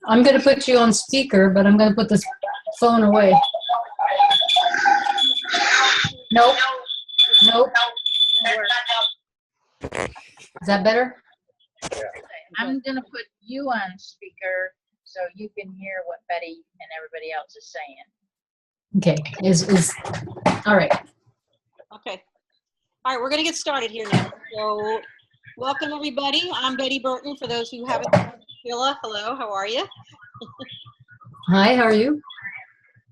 I'm going to put you on speaker, but I'm going to put this phone away. Nope. Nope. Is that better? I'm going to put you on speaker so you can hear what Betty and everybody else is saying. Okay. All right. Okay. All right, we're going to get started here now. So, welcome everybody. I'm Betty Burton. For those who haven't, Sheila, hello, how are you? Hi, how are you?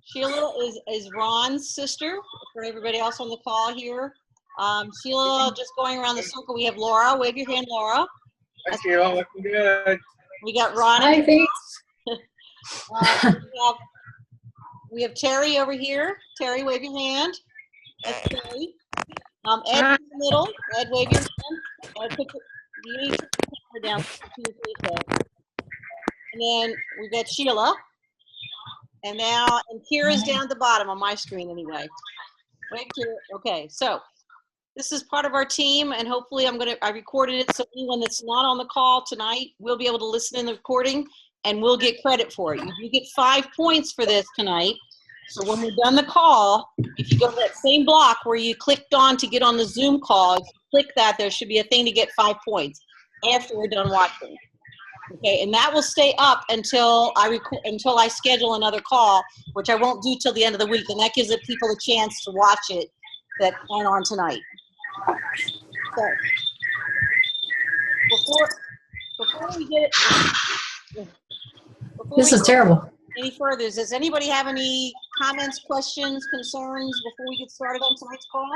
Sheila is Ron's sister, for everybody else on the call here. Sheila, just going around the circle, we have Laura. Wave your hand, Laura. Hi, Sheila. Looking good. We got Ron. Hi, thanks. We have Terry over here. Terry, wave your hand. That's Terry. Ed in the middle. Ed, wave your hand. Ed, you need to put the camera down. And then we got Sheila. And Kira's down at the bottom on my screen anyway. Wait, Kira. Okay, so this is part of our team, and hopefully I recorded it, so anyone that's not on the call tonight will be able to listen in the recording, and we'll get credit for it. You get 5 points for this tonight. So when we're done the call, if you go to that same block where you clicked on to get on the Zoom call, if you click that, there should be a thing to get 5 points after we're done watching. Okay, and that will stay up until I schedule another call, which I won't do till the end of the week, and that gives the people a chance to watch it that aren't on tonight. So before we get it, This is terrible. any further, does anybody have any comments, questions, concerns before we get started on tonight's call?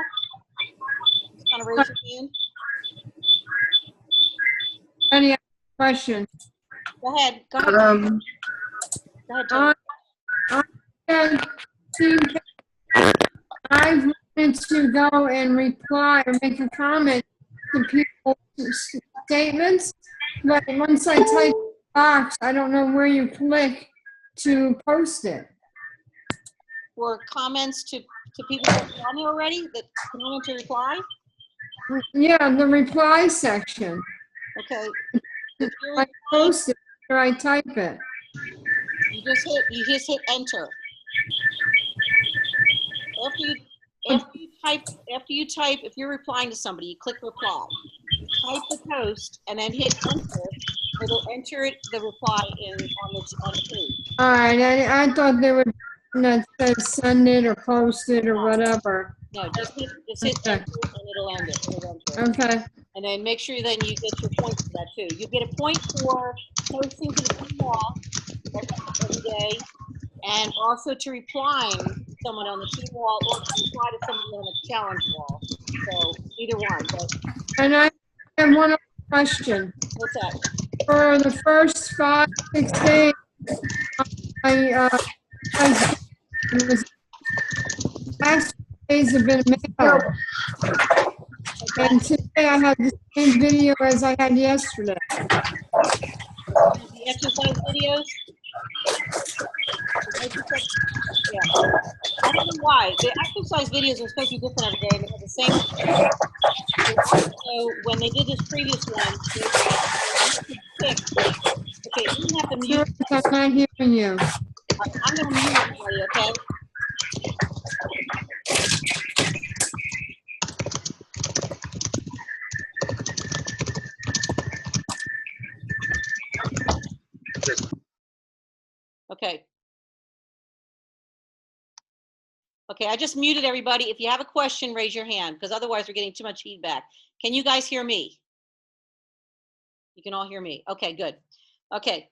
Just kind of raise your hand. Any question? Go ahead. Go ahead. Go ahead, Tim. I wanted to go and reply or make a comment to people's statements, but once I type in the box, I don't know where you click to post it. For comments to people that are on there already that want to reply? Yeah, the reply section. Okay. If you're I post it or I type it. you just hit enter. After you type, if you're replying to somebody, you click reply. You type the post and then hit enter. It'll enter the reply on the page. All right, I thought there would be that says send it or post it or whatever. No, just hit Okay. enter and it'll end it. It'll enter it. Okay. And then make sure then you get your points for that too. You get a point for posting to the team wall every day, and also to replying to someone on the team wall or to reply to someone on the challenge wall. So either one. But And I have one other question. what's that? For the first 5, 6 days, last days have been mailed. And today I had the same video as I had yesterday. The exercise videos? Yeah. I don't know why. The exercise videos are supposed to be different every day. They have the same. So when they did this previous one, okay, you didn't have to mute. I'm not hearing you. I'm going to mute everybody, okay? Okay. Okay, I just muted everybody. If you have a question, raise your hand, because otherwise we're getting too much feedback. Can you guys hear me? You can all hear me. Okay, good. Okay.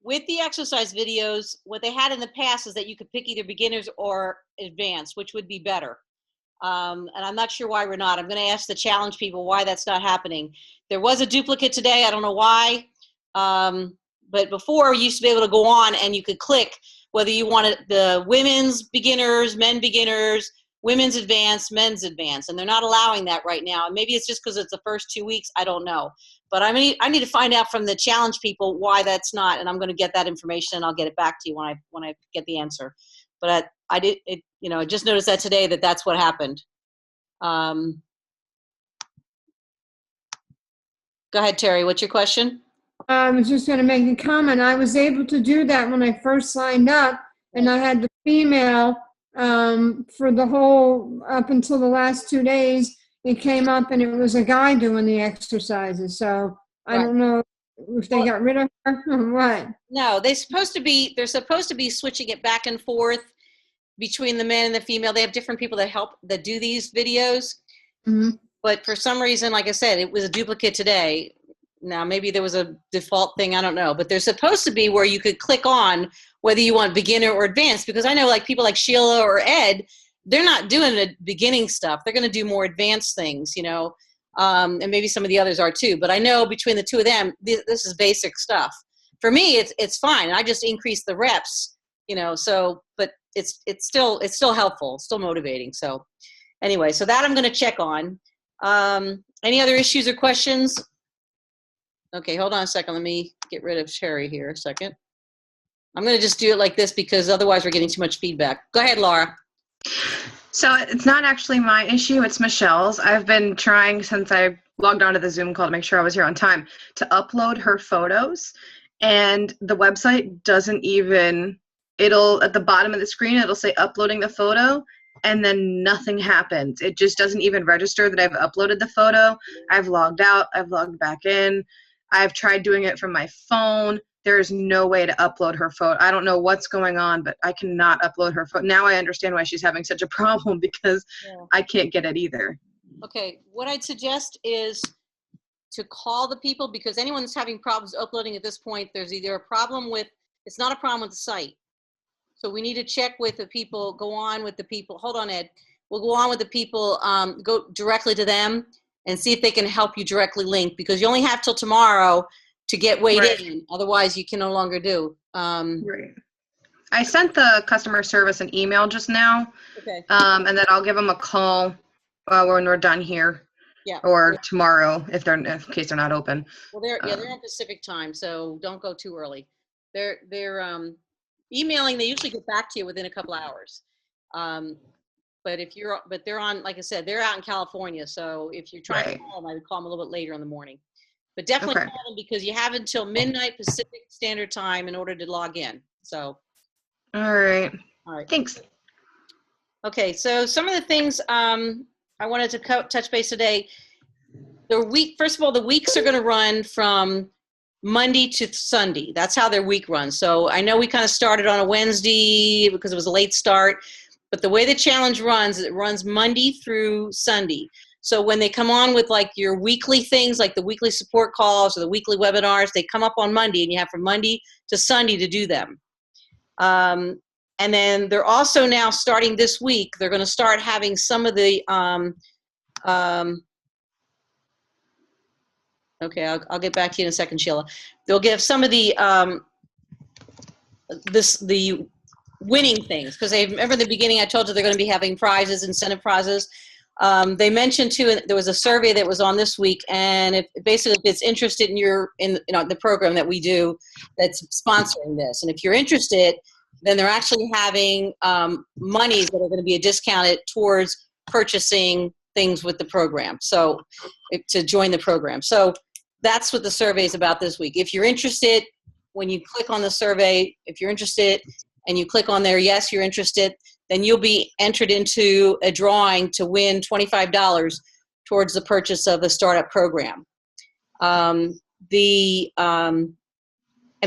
With the exercise videos, what they had in the past is that you could pick either beginners or advanced, which would be better. And I'm not sure why we're not. I'm going to ask the challenge people why that's not happening. There was a duplicate today. I don't know why. But before, you used to be able to go on and you could click whether you wanted the women's beginners, men beginners, women's advanced, men's advanced. And they're not allowing that right now. And maybe it's just because it's the first 2 weeks. I don't know. But I need to find out from the challenge people why that's not. And I'm going to get that information and I'll get it back to you when I get the answer. But I just noticed that today that's what happened. Go ahead, Terry. What's your question? I was just going to make a comment. I was able to do that when I first signed up, and I had the female for the whole, up until the last 2 days. It came up and it was a guy doing the exercises. So I don't know if they got rid of her or what. No, they're supposed to be switching it back and forth between the man and the female. They have different people that do these videos. Mhm. But for some reason, like I said, it was a duplicate today. Now, maybe there was a default thing, I don't know. But there's supposed to be where you could click on whether you want beginner or advanced, because I know like people like Sheila or Ed, they're not doing the beginning stuff. They're going to do more advanced things, you know, and maybe some of the others are too. But I know between the two of them, this is basic stuff. For me, it's fine. I just increase the reps, you know, so, but it's still helpful, still motivating. So anyway, so that I'm going to check on. Any other issues or questions? Okay, hold on a second. Let me get rid of Sherry here a second. I'm going to just do it like this because otherwise we're getting too much feedback. Go ahead, Laura. So it's not actually my issue, it's Michelle's. I've been trying since I logged onto the Zoom call to make sure I was here on time to upload her photos, and the website doesn't even, at the bottom of the screen, it'll say uploading the photo, and then nothing happens. It just doesn't even register that I've uploaded the photo. I've logged out, I've logged back in. I've tried doing it from my phone. There is no way to upload her photo. I don't know what's going on, but I cannot upload her photo. Now I understand why she's having such a problem, because I can't get it either. Okay, what I'd suggest is to call the people, because anyone that's having problems uploading at this point, there's either a problem with, it's not a problem with the site. So we need to check with the people, go on with the people. Hold on, Ed. We'll go on with the people, go directly to them and see if they can help you directly link, because you only have till tomorrow to get weighed in. Otherwise, you can no longer do. Right. I sent the customer service an email just now, Okay. and then I'll give them a call when we're done here, Yeah. or tomorrow in case they're not open. Well, they're on Pacific time, so don't go too early. They're emailing. They usually get back to you within a couple hours. But they're on, like I said, they're out in California. So if you're trying to call them, I would call them a little bit later in the morning. But definitely call them, because you have until midnight Pacific Standard Time in order to log in. So. All right. Thanks. Okay, so some of the things I wanted to touch base today. First of all, the weeks are going to run from Monday to Sunday. That's how their week runs. So I know we kind of started on a Wednesday because it was a late start, but the way the challenge runs, it runs Monday through Sunday. So when they come on with like your weekly things, like the weekly support calls or the weekly webinars, they come up on Monday, and you have from Monday to Sunday to do them. And then they're also now starting this week, they're going to start having some of the, okay, I'll get back to you in a second, Sheila. They'll give some of the, the winning things, because they remember in the beginning I told you they're going to be having prizes, incentive prizes. They mentioned too, there was a survey that was on this week, and if it's interested in the program that we do that's sponsoring this, and if you're interested, then they're actually having monies that are going to be discounted towards purchasing things with the program. So to join the program. So that's what the survey is about this week. If you're interested, when you click on the survey, if you're interested and you click on there, yes, you're interested, then you'll be entered into a drawing to win $25 towards the purchase of a startup program. And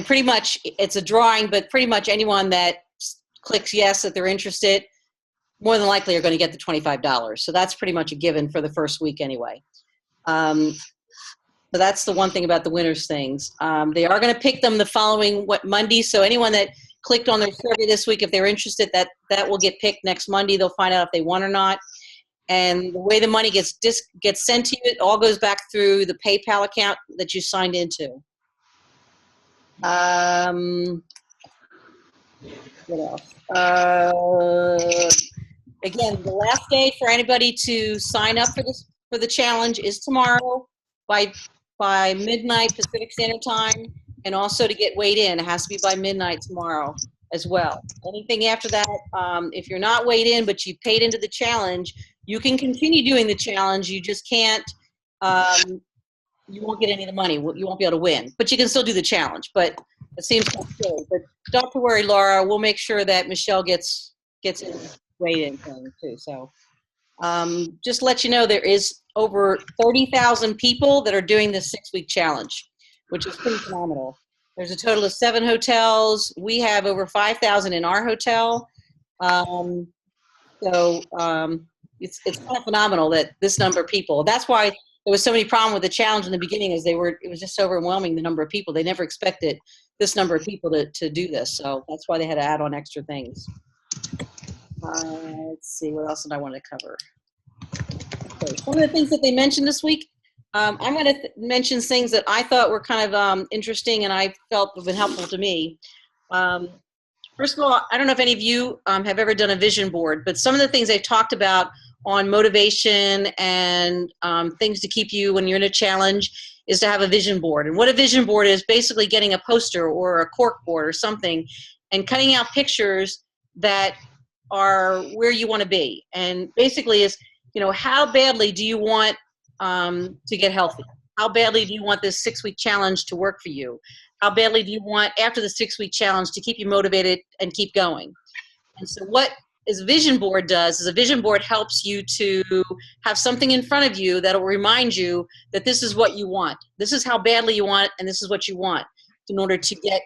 pretty much it's a drawing, but pretty much anyone that clicks yes that they're interested, more than likely are going to get the $25. So that's pretty much a given for the first week anyway. So that's the one thing about the winners things. They are going to pick them the following Monday. So anyone that clicked on their survey this week, if they're interested, that will get picked next Monday. They'll find out if they won or not. And the way the money gets sent to you, it all goes back through the PayPal account that you signed into. What else? Again, the last day for anybody to sign up for the challenge is tomorrow by midnight Pacific Standard Time, and also to get weighed in, it has to be by midnight tomorrow as well. Anything after that, if you're not weighed in but you paid into the challenge, you can continue doing the challenge. You just can't you won't get any of the money. You won't be able to win, but you can still do the challenge. But it seems kind of silly. But don't have to worry, Laura. We'll make sure that Michelle gets in weighed in thing too. So just to let you know, there is over 30,000 people that are doing this 6-week challenge, which is pretty phenomenal. There's a total of 7 hotels. We have over 5,000 in our hotel. It's kind of phenomenal that this number of people. That's why there was so many problems with the challenge in the beginning, is it was just overwhelming, the number of people. They never expected this number of people to do this. So that's why they had to add on extra things. Let's see, what else did I want to cover? Okay, some of the things that they mentioned this week, I'm going to mention things that I thought were kind of interesting and I felt have been helpful to me. First of all, I don't know if any of you have ever done a vision board, but some of the things they've talked about on motivation and things to keep you when you're in a challenge is to have a vision board. And what a vision board is, basically getting a poster or a cork board or something and cutting out pictures that are where you want to be. And basically is, how badly do you want to get healthy? How badly do you want this 6-week challenge to work for you? How badly do you want, after the 6-week challenge, to keep you motivated and keep going? And so what a vision board does is a vision board helps you to have something in front of you that will remind you that this is what you want. This is how badly you want it, and this is what you want in order to get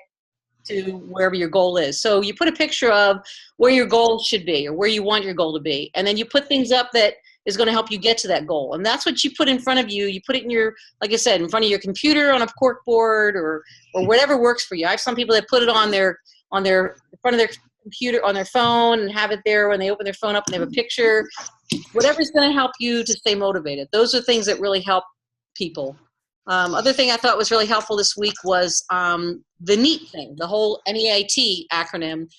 to wherever your goal is. So you put a picture of where your goal should be or where you want your goal to be, and then you put things up that is going to help you get to that goal. And that's what you put in front of you. You put it in your, like I said, in front of your computer on a cork board or whatever works for you. I have some people that put it on their front of their computer, on their phone, and have it there when they open their phone up and they have a picture. Whatever's going to help you to stay motivated. Those are things that really help people. Other thing I thought was really helpful this week was the NEAT thing, the whole NEAT acronym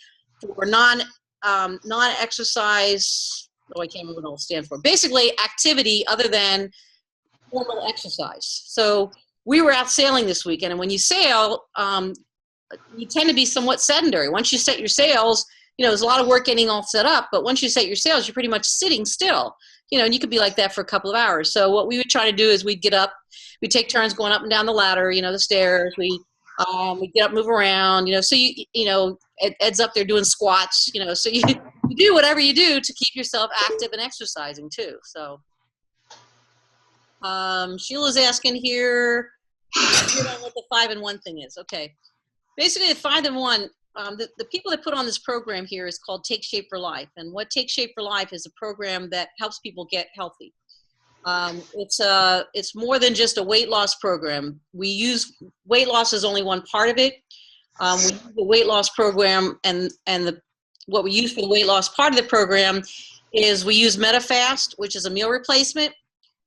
for non-exercise. I can't remember what it all stands for. Basically, activity other than formal exercise. So we were out sailing this weekend, and when you sail, you tend to be somewhat sedentary. Once you set your sails, there's a lot of work getting all set up, but once you set your sails, you're pretty much sitting still. And you could be like that for a couple of hours. So what we would try to do is we'd get up, we'd take turns going up and down the ladder, the stairs. We'd get up, move around, so Ed's up there doing squats, so you do whatever you do to keep yourself active and exercising too. So Sheila's asking here, you know what the 5 and 1 thing is. Okay. Basically the 5 and 1, the people that put on this program here is called Take Shape for Life. And what Take Shape for Life is a program that helps people get healthy. It's more than just a weight loss program. Weight loss is only one part of it. We use the weight loss program what we use for the weight loss part of the program is we use MetaFast, which is a meal replacement,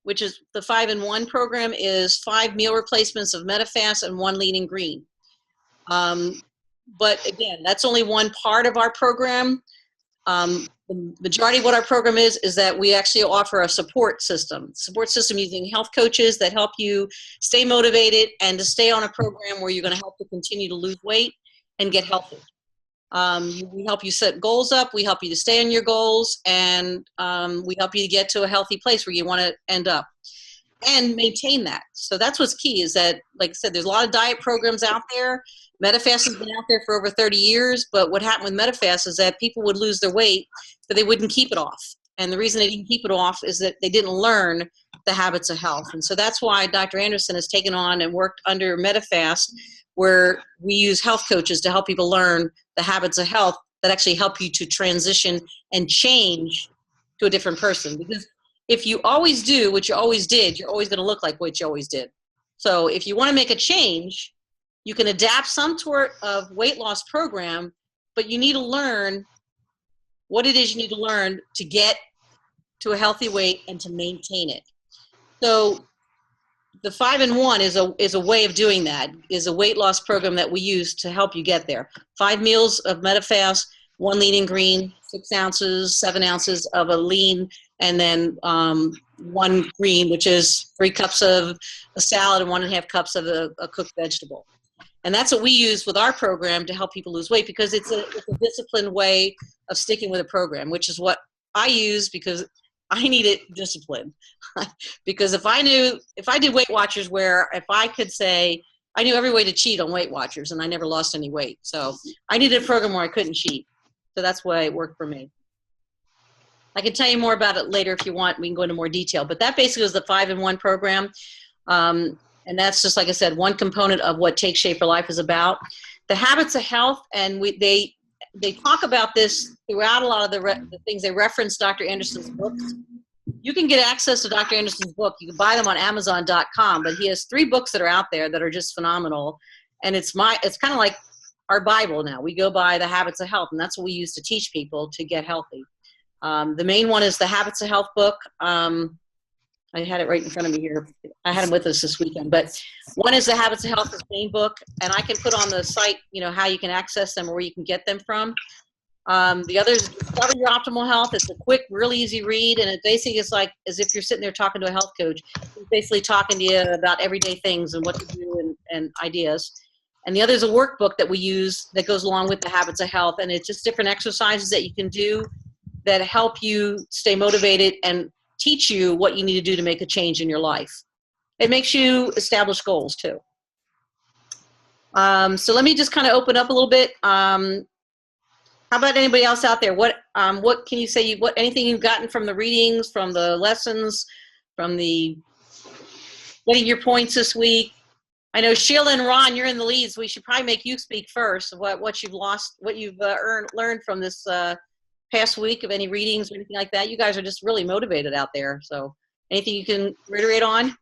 which is the 5 and 1 program is 5 meal replacements of MetaFast and 1 Lean and Green. But again, that's only one part of our program. The majority of what our program is that we actually offer a support system using health coaches that help you stay motivated and to stay on a program where you're going to help to continue to lose weight and get healthy. We help you set goals up. We help you to stay on your goals, and we help you to get to a healthy place where you want to end up and maintain that. So that's what's key is that, like I said, there's a lot of diet programs out there. MetaFast has been out there for over 30 years, but what happened with MetaFast is that people would lose their weight, but they wouldn't keep it off. And the reason they didn't keep it off is that they didn't learn the habits of health. And so that's why Dr. Anderson has taken on and worked under MetaFast, where we use health coaches to help people learn the habits of health that actually help you to transition and change to a different person. Because if you always do what you always did, you're always going to look like what you always did. So if you want to make a change, you can adapt some sort of weight loss program, but you need to learn what it is you need to learn to get to a healthy weight and to maintain it. So the 5 and 1 is a way of doing that, is a weight loss program that we use to help you get there. 5 meals of MetaFast, 1 Lean and Green, 6 ounces, 7 ounces of a lean, and then 1 green, which is 3 cups of a salad and 1.5 cups of a cooked vegetable. And that's what we use with our program to help people lose weight, because it's a disciplined way of sticking with a program, which is what I use, because I needed discipline because if I did Weight Watchers where if I could say, I knew every way to cheat on Weight Watchers and I never lost any weight. So I needed a program where I couldn't cheat. So that's why it worked for me. I can tell you more about it later if you want. We can go into more detail. But that basically was the 5-in-1 program. And that's just, like I said, one component of what Take Shape for Life is about. The Habits of Health, and they talk about this throughout a lot of the things. They reference Dr. Anderson's books. You can get access to Dr. Anderson's book. You can buy them on Amazon.com, but he has 3 books that are out there that are just phenomenal. And it's kind of like our Bible now. We go by the Habits of Health, and that's what we use to teach people to get healthy. The main one is the Habits of Health book. I had it right in front of me here. I had them with us this weekend. But one is the Habits of Health, the main book, and I can put on the site, how you can access them or where you can get them from. The other is Discover Your Optimal Health. It's a quick, really easy read, and it basically is like as if you're sitting there talking to a health coach. He's basically talking to you about everyday things and what to do and ideas. And the other is a workbook that we use that goes along with the Habits of Health, and it's just different exercises that you can do that help you stay motivated and teach you what you need to do to make a change in your life. It makes you establish goals too. So let me just kind of open up a little bit. How about anybody else out there? What can you say? Anything you've gotten from the readings, from the lessons, from the getting your points this week? I know Sheila and Ron, you're in the leads. We should probably make you speak first. What you've learned from this past week of any readings or anything like that. You guys are just really motivated out there. So anything you can reiterate on?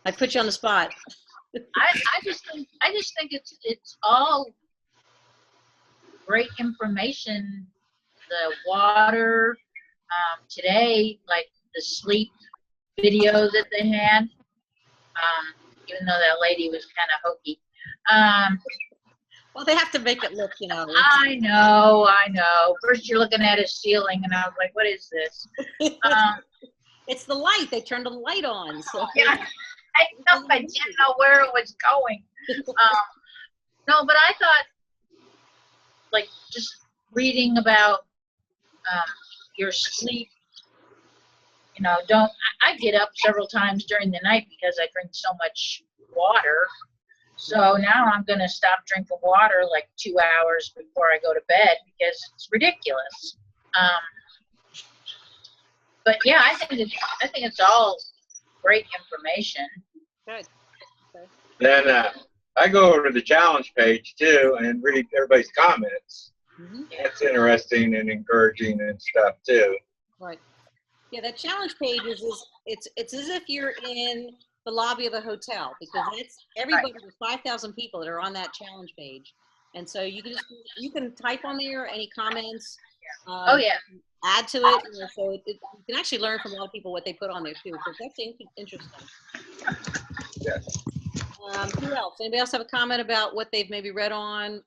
I put you on the spot. I just think it's all great information. The water, today, like the sleep video that they had, even though that lady was kind of hokey. Well, they have to make it look, I know. First you're looking at his ceiling, and I was like, what is this? It's the light. They turned the light on. So. Yeah, I know. I didn't know where it was going. No, but I thought, like, just reading about your sleep, I get up several times during the night because I drink so much water. So now I'm going to stop drinking water like 2 hours before I go to bed because it's ridiculous. But yeah, I think it's all great information. Good. Okay. Then I go over to the challenge page too and read everybody's comments. Mm-hmm. That's interesting and encouraging and stuff too. Right. Yeah, that challenge page it's as if you're in the lobby of a hotel because it's everybody. There's 5,000 people that are on that challenge page, and so you can type on there any comments. Oh yeah. Add to it, so you can actually learn from a lot of people what they put on there too. So it's actually interesting. Yes. Who else? Anybody else have a comment about what they've maybe read on?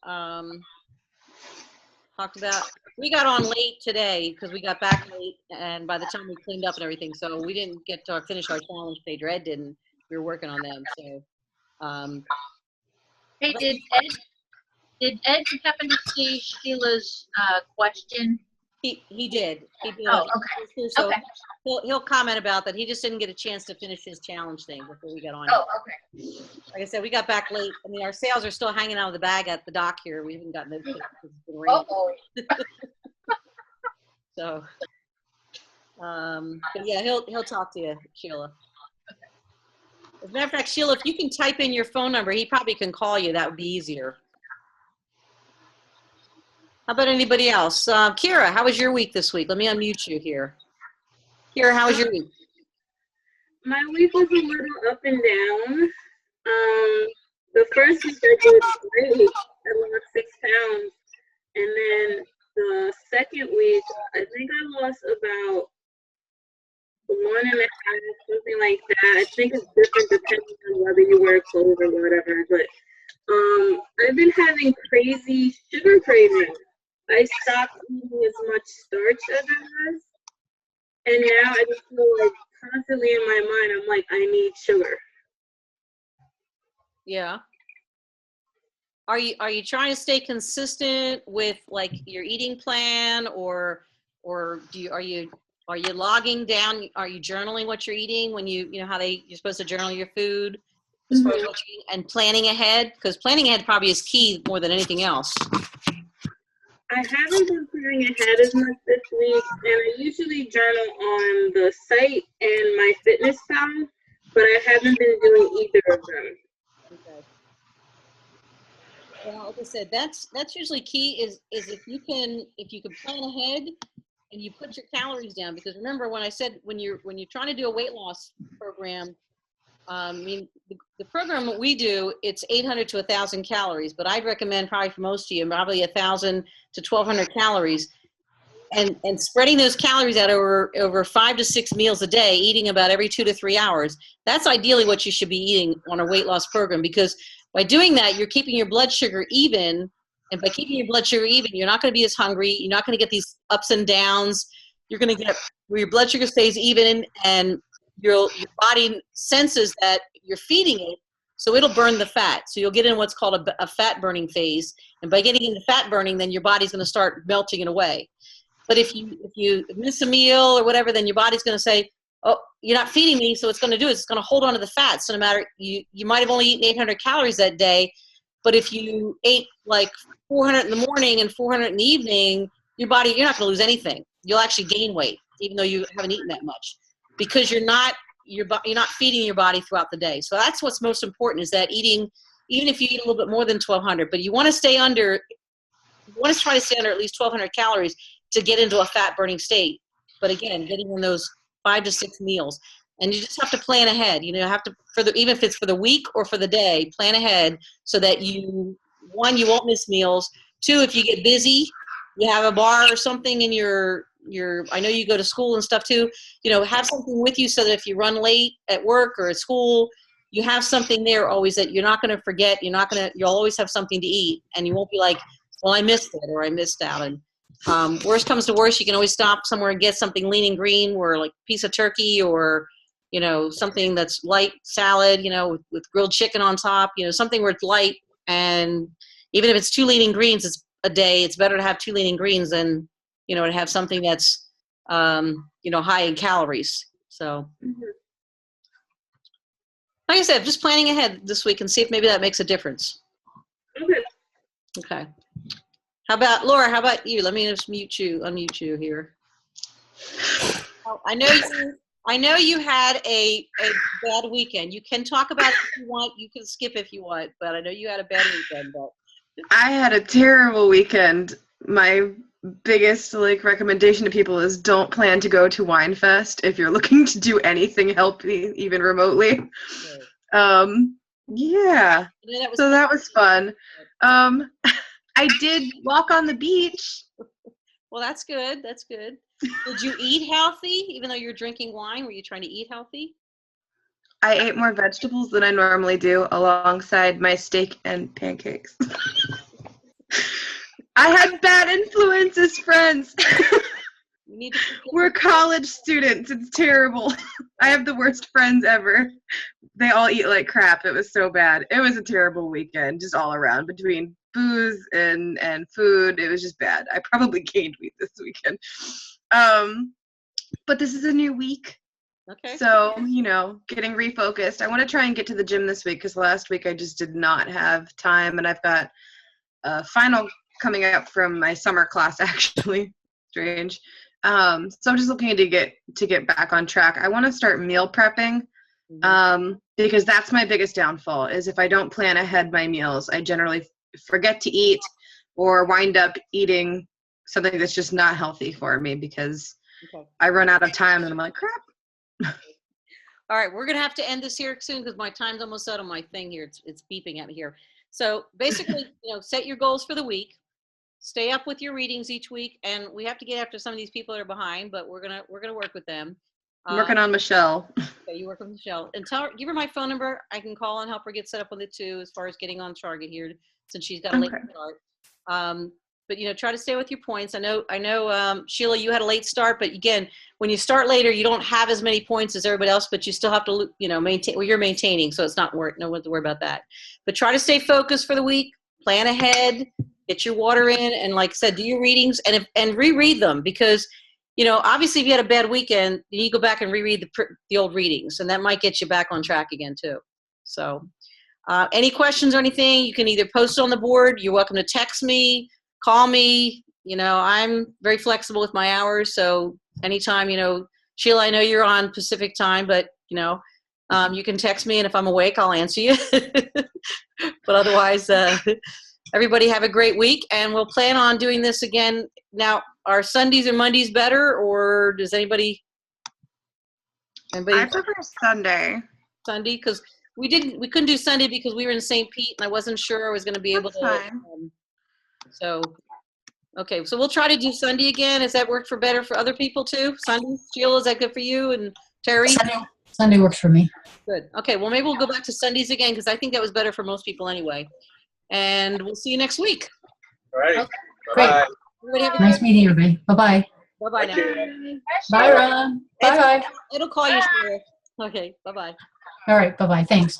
Talked about. We got on late today because we got back late, and by the time we cleaned up and everything, so we didn't get to finish our challenge page. Or Ed didn't. We were working on them. So. Hey, did Ed happen to see Sheila's question? He did. He did. Oh, okay. So Okay. he'll comment about that. He just didn't get a chance to finish his challenge thing before we got on. Oh, okay. Like I said, we got back late. I mean, our sales are still hanging out of the bag at the dock here. We haven't gotten those because it's been raining. Oh. So, but yeah, he'll talk to you, Sheila. As a matter of fact, Sheila, if you can type in your phone number, he probably can call you. That would be easier. How about anybody else? Kira, how was your week this week? Let me unmute you here. Kira, how was your week? My week was a little up and down. The first week I did great. I lost 6 pounds. And then the second week, I think I lost about 1.5, something like that. I think it's different depending on whether you wear clothes or whatever. But I've been having crazy sugar cravings. I stopped eating as much starch as I was. And now I just feel like constantly in my mind, I'm like, I need sugar. Yeah. are you trying to stay consistent with like your eating plan, or are you logging down? Are you journaling what you're eating when you know how you're supposed to journal your food as far as what you're eating, and planning ahead? Because planning ahead probably is key more than anything else. I haven't been planning ahead as much this week, and I usually journal on the site and my fitness pal, but I haven't been doing either of them. Okay. Well, like I said, that's usually key is if you can plan ahead and you put your calories down, because remember when I said when you're trying to do a weight loss program, I mean the program that we do, it's 800 to 1,000 calories, but I'd recommend probably for most of you probably 1,000 to 1,200 calories, and spreading those calories out over 5 to 6 meals a day, eating about every 2 to 3 hours. That's ideally what you should be eating on a weight loss program, because by doing that, you're keeping your blood sugar even. And by keeping your blood sugar even, you're not going to be as hungry. You're not going to get these ups and downs. You're going to get where your blood sugar stays even, and your body senses that you're feeding it, so it'll burn the fat. So you'll get in what's called a fat burning phase. And by getting into fat burning, then your body's going to start melting it away. But if you miss a meal or whatever, then your body's going to say, oh, you're not feeding me, so it's going to do is it's going to hold on to the fat. So no matter, you might have only eaten 800 calories that day, but if you ate like 400 in the morning and 400 in the evening, you're not going to lose anything. You'll actually gain weight, even though you haven't eaten that much, because you're not feeding your body throughout the day. So that's what's most important, is that eating, even if you eat a little bit more than 1,200, but you want to try to stay under at least 1,200 calories to get into a fat burning state. But again, getting in those 5 to 6 meals. And you just have to plan ahead. You have to, even if it's for the week or for the day, plan ahead so that you won't miss meals. 2, if you get busy, you have a bar or something in your I know you go to school and stuff too, have something with you so that if you run late at work or at school, you have something there always that you're not going to forget. You'll always have something to eat, and you won't be like, well, I missed it or I missed out. And worst comes to worst, you can always stop somewhere and get something lean and green, or like a piece of turkey, or something that's light salad, with grilled chicken on top, something where it's light. And even if it's 2 lean and greens a day, it's better to have 2 lean and greens than, to have something that's, high in calories. So, like I said, just planning ahead this week and see if maybe that makes a difference. Okay. Okay. How about Laura? How about you? Let me just unmute you here. Oh, I know you had a bad weekend. You can talk about it if you want. You can skip if you want, but I know you had a bad weekend. But I had a terrible weekend. My biggest recommendation to people is don't plan to go to Winefest if you're looking to do anything healthy, even remotely. Yeah. So that was fun. I did walk on the beach. Well, that's good. That's good. Did you eat healthy, even though you're drinking wine? Were you trying to eat healthy? I ate more vegetables than I normally do, alongside my steak and pancakes. I had bad influences, friends. We're college students. It's terrible. I have the worst friends ever. They all eat like crap. It was so bad. It was a terrible weekend, just all around, between booze and food. It was just bad. I probably gained weight this weekend. But this is a new week. Okay. So, getting refocused. I want to try and get to the gym this week, because last week I just did not have time, and I've got a final coming up from my summer class, actually. Strange. So I'm just looking to get back on track. I want to start meal prepping, because that's my biggest downfall, is if I don't plan ahead my meals, I generally forget to eat or wind up eating something that's just not healthy for me, because I run out of time and I'm like, crap. All right, we're going to have to end this here soon because my time's almost out on my thing here. It's beeping at me here. So basically, set your goals for the week. Stay up with your readings each week, and we have to get after some of these people that are behind, but we're gonna work with them. I'm working on Michelle. Okay, you work with Michelle, and give her my phone number. I can call and help her get set up with it too, as far as getting on target here, since she's got a late start. But try to stay with your points. I know, Sheila, you had a late start, but again, when you start later, you don't have as many points as everybody else, but you still have to, maintain. Well, you're maintaining, so it's not no one to worry about that. But try to stay focused for the week. plan ahead, get your water in, and like I said, do your readings and reread them, because obviously if you had a bad weekend, you need to go back and reread the old readings, and that might get you back on track again too. So any questions or anything, you can either post it on the board. You're welcome to text me, call me. I'm very flexible with my hours, so anytime, Sheila, I know you're on Pacific time, but you can text me, and if I'm awake, I'll answer you. But otherwise, everybody have a great week, and we'll plan on doing this again. Now, are Sundays or Mondays better, or does anybody I prefer Sunday. Sunday? Because we couldn't do Sunday because we were in St. Pete, and I wasn't sure I was going to be able That's to. fine. Okay, so we'll try to do Sunday again. Has that worked for better for other people too? Sunday, Sheila, is that good for you and Terry? Sunday works for me. Good. Okay, well, maybe we'll go back to Sundays again, because I think that was better for most people anyway. And we'll see you next week. All right. Okay. Bye. Everybody have a Nice meeting you, everybody. Bye-bye. Bye-bye Thank now. you. Bye, Ron. Bye-bye. It'll call you, Sheila. Okay, bye-bye. All right, bye-bye. Thanks.